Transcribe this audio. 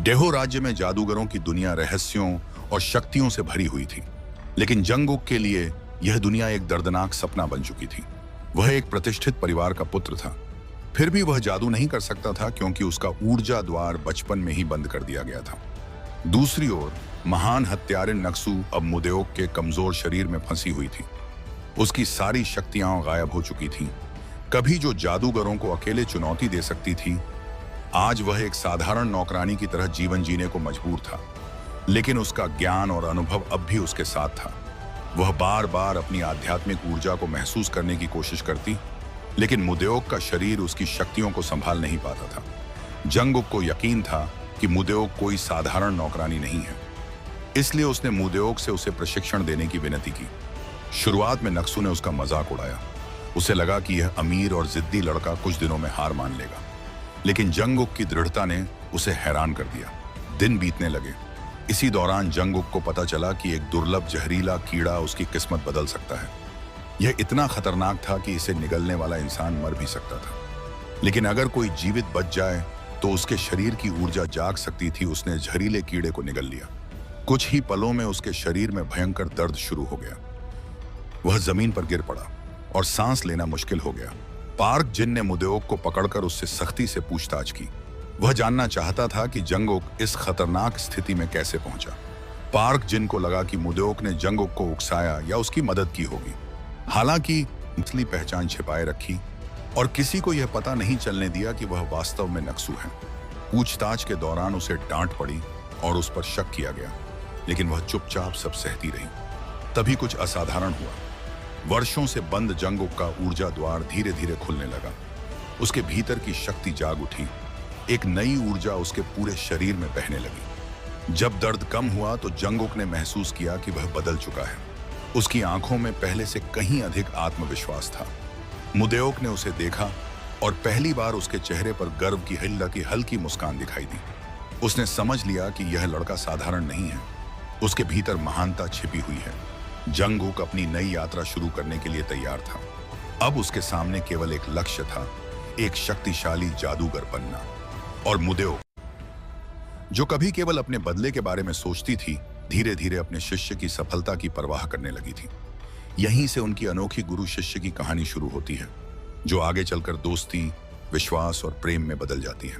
डेहो राज्य में जादूगरों की दुनिया रहस्यों और शक्तियों से भरी हुई थी, लेकिन जंगुक के लिए यह दुनिया एक दर्दनाक सपना बन चुकी थी। वह एक प्रतिष्ठित परिवार का पुत्र था, फिर भी वह जादू नहीं कर सकता था क्योंकि उसका ऊर्जा द्वार बचपन में ही बंद कर दिया गया था। दूसरी ओर महान हत्यारिन नक्सु अब मुदेओक के कमजोर शरीर में फंसी हुई थी। उसकी सारी शक्तियां गायब हो चुकी थीं। कभी जो जादूगरों को अकेले चुनौती दे सकती थी, आज वह एक साधारण नौकरानी की तरह जीवन जीने को मजबूर था। लेकिन उसका ज्ञान और अनुभव अब भी उसके साथ था। वह बार बार अपनी आध्यात्मिक ऊर्जा को महसूस करने की कोशिश करती, लेकिन मुदेओक का शरीर उसकी शक्तियों को संभाल नहीं पाता था। जंगुक को यकीन था कि मुदेओक कोई साधारण नौकरानी नहीं है, इसलिए उसने मुदेओक से उसे प्रशिक्षण देने की विनती की। शुरुआत में नक्सु ने उसका मजाक उड़ाया। उसे लगा कि यह अमीर और जिद्दी लड़का कुछ दिनों में हार मान लेगा, लेकिन जंगुक की दृढ़ता ने उसे हैरान कर दिया। दिन बीतने लगे। इसी दौरान जंगुक को पता चला कि एक दुर्लभ जहरीला कीड़ा उसकी किस्मत बदल सकता है। यह इतना खतरनाक था कि इसे निगलने वाला इंसान मर भी सकता था, लेकिन अगर कोई जीवित बच जाए तो उसके शरीर की ऊर्जा जाग सकती थी। उसने जहरीले कीड़े को निगल लिया। कुछ ही पलों में उसके शरीर में भयंकर दर्द शुरू हो गया। वह जमीन पर गिर पड़ा और सांस लेना मुश्किल हो गया। पार्क जिन ने मुदेओक को पकड़कर उससे सख्ती से पूछताछ की। वह जानना चाहता था कि जंगुक इस खतरनाक स्थिति में कैसे पहुंचा। पार्क जिन को लगा कि मुदेओक ने जंगुक को उकसाया या उसकी मदद की होगी। हालांकि असली पहचान छिपाए रखी और किसी को यह पता नहीं चलने दिया कि वह वास्तव में नक्सु है। पूछताछ के दौरान उसे डांट पड़ी और उस पर शक किया गया, लेकिन वह चुपचाप सब सहती रही। तभी कुछ असाधारण हुआ। वर्षों से बंद जंगुक का ऊर्जा द्वार धीरे धीरे खुलने लगा। उसके भीतर की शक्ति जाग उठी। एक नई ऊर्जा उसके पूरे शरीर में बहने लगी। जब दर्द कम हुआ तो जंगुक ने महसूस किया कि वह बदल चुका है। उसकी आंखों में पहले से कहीं अधिक आत्मविश्वास था। मुदेओक ने उसे देखा और पहली बार उसके चेहरे पर गर्व की हल्की मुस्कान दिखाई दी। उसने समझ लिया कि यह लड़का साधारण नहीं है, उसके भीतर महानता छिपी हुई है। जंगुक अपनी नई यात्रा शुरू करने के लिए तैयार था। अब उसके सामने केवल एक लक्ष्य था, एक शक्तिशाली जादूगर बनना। और मुदेओक, जो कभी केवल अपने बदले के बारे में सोचती थी, धीरे धीरे अपने शिष्य की सफलता की परवाह करने लगी थी। यहीं से उनकी अनोखी गुरु शिष्य की कहानी शुरू होती है, जो आगे चलकर दोस्ती, विश्वास और प्रेम में बदल जाती है।